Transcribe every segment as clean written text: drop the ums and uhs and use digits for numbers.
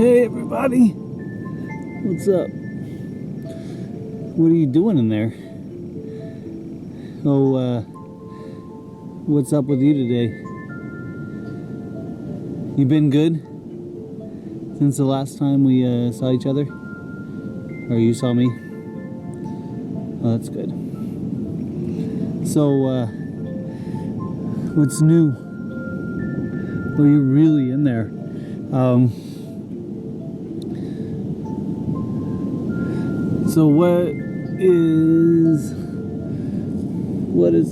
Hey everybody, what's up? What are you doing in there? What's up with you today? You been good since the last time we saw each other? Or you saw me? Oh, that's good. So, what's new? Well, you're really in there. So what is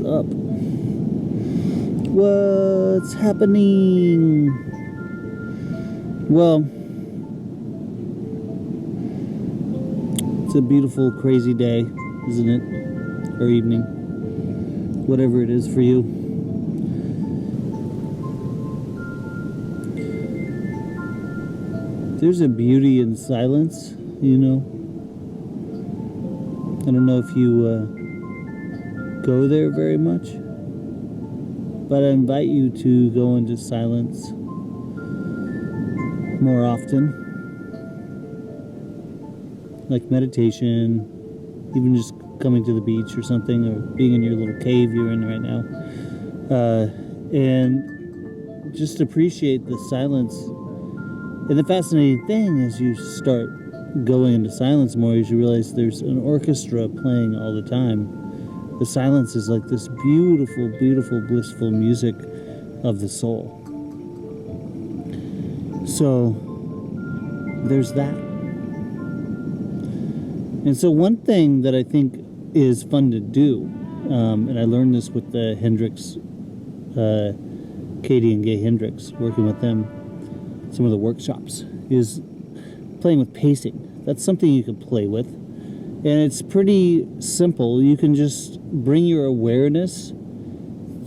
up? What's happening? Well, it's a beautiful, crazy day, isn't it? Or evening. Whatever it is for you. There's a beauty in silence, you know. I don't know if you go there very much, but I invite you to go into silence more often, like meditation, even just coming to the beach or something, or being in your little cave you're in right now, and just appreciate the silence. And the fascinating thing is you start going into silence more as you realize there's an orchestra playing all the time. The silence is like this beautiful, beautiful, blissful music of the soul. So there's that. And so one thing that I think is fun to do, and I learned this with the Hendrix, Katie and Gay Hendrix, working with them, some of the workshops, is playing with pacing. That's something you can play with, and it's pretty simple. You can just bring your awareness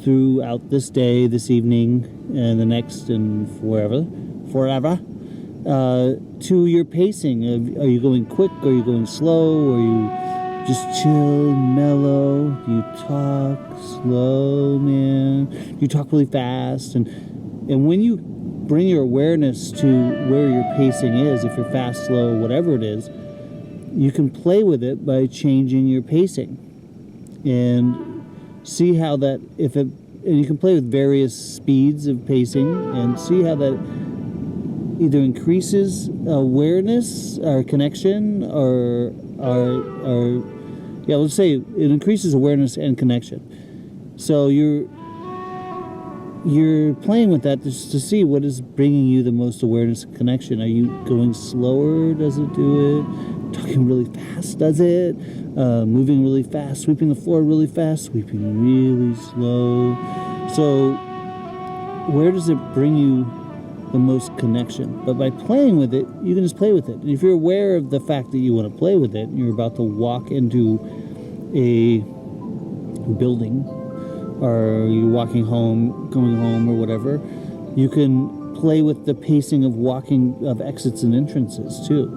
throughout this day, this evening, and the next, and forever, to your pacing. Are you going quick? Are you going slow? Are you just chill and mellow? Do you talk slow, man? Do you talk really fast? And when you bring your awareness to where your pacing is, if you're fast, slow, whatever it is, you can play with it by changing your pacing and see how that, and you can play with various speeds of pacing and see how that either increases awareness or connection, or let's say it increases awareness and connection. So you're playing with that just to see what is bringing you the most awareness and connection. Are you going slower? Does it do it? Talking really fast? Does it? Moving really fast? Sweeping the floor really fast? Sweeping really slow? So where does it bring you the most connection? But by playing with it, you can just play with it. And if you're aware of the fact that you want to play with it, and you're about to walk into a building, or you're walking home, going home, or whatever, you can play with the pacing of walking, of exits and entrances too.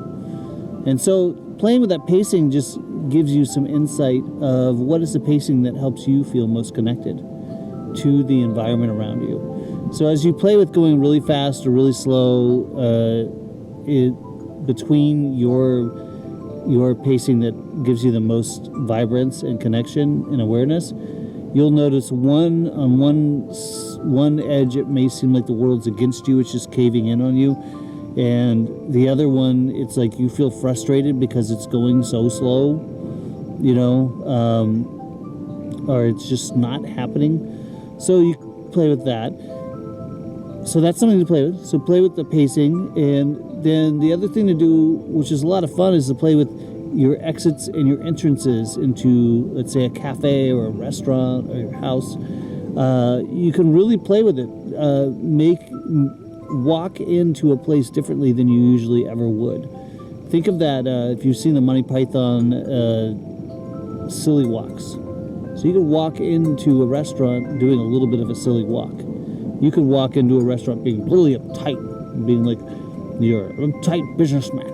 And so playing with that pacing just gives you some insight of what is the pacing that helps you feel most connected to the environment around you. So as you play with going really fast or really slow, between your pacing that gives you the most vibrance and connection and awareness, you'll notice on one edge it may seem like the world's against you, it's just caving in on you, and the other one, it's like you feel frustrated because it's going so slow, you know, or it's just not happening. So you play with that. So that's something to play with. So play with the pacing, and then the other thing to do, which is a lot of fun, is to play with your exits and your entrances into, let's say, a cafe or a restaurant or your house. You can really play with it. Walk into a place differently than you usually ever would. Think of that, if you've seen the Monty Python silly walks. So you can walk into a restaurant doing a little bit of a silly walk. You could walk into a restaurant being really uptight, being like, you're an uptight businessman.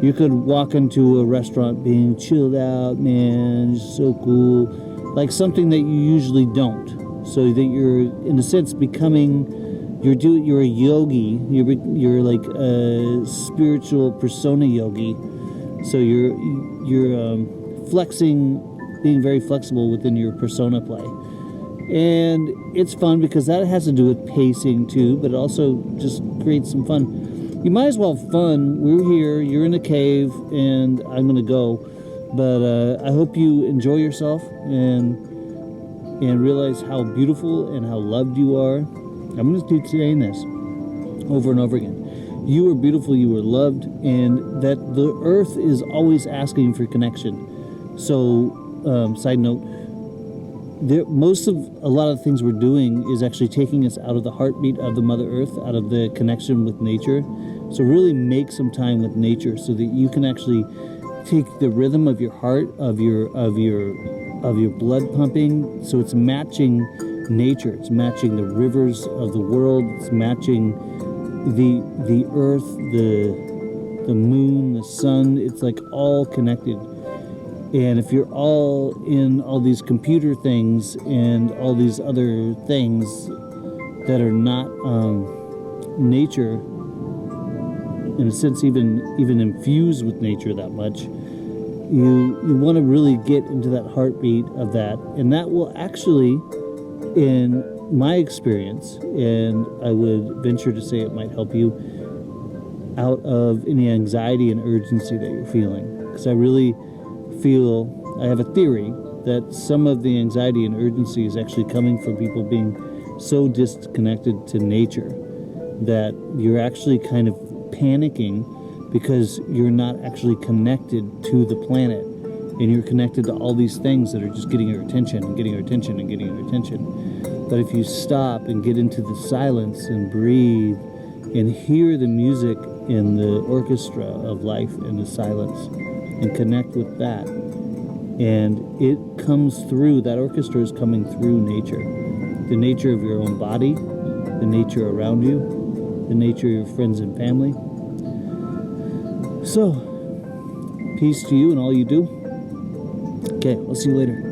You could walk into a restaurant being chilled out, man, so cool, like something that you usually don't. So that you're, in a sense, becoming you're a yogi. You're like a spiritual persona yogi. So you're flexing, being very flexible within your persona play. And it's fun because that has to do with pacing too, but it also just creates some fun. You might as well have fun. We're here, you're in a cave, and I'm going to go. But I hope you enjoy yourself and realize how beautiful and how loved you are. I'm going to keep saying this over and over again. You are beautiful, you are loved, and that the earth is always asking for connection. So, side note, a lot of the things we're doing is actually taking us out of the heartbeat of the Mother Earth, out of the connection with nature. So really make some time with nature so that you can actually take the rhythm of your heart, of your blood pumping, so it's matching nature. It's matching the rivers of the world. It's matching the earth, the moon, the sun. It's like all connected. And if you're all in all these computer things and all these other things that are not nature, in a sense, even infused with nature that much, you want to really get into that heartbeat of that, and that will actually, in my experience, and I would venture to say it might help you out of any anxiety and urgency that you're feeling. Because I really feel, I have a theory that some of the anxiety and urgency is actually coming from people being so disconnected to nature that you're actually kind of panicking because you're not actually connected to the planet, and you're connected to all these things that are just getting your attention and getting your attention and getting your attention. But if you stop and get into the silence and breathe and hear the music in the orchestra of life in the silence and connect with that, and it comes through, that orchestra is coming through nature, the nature of your own body, the nature around you, the nature of your friends and family. So, peace to you and all you do. Okay, I'll see you later.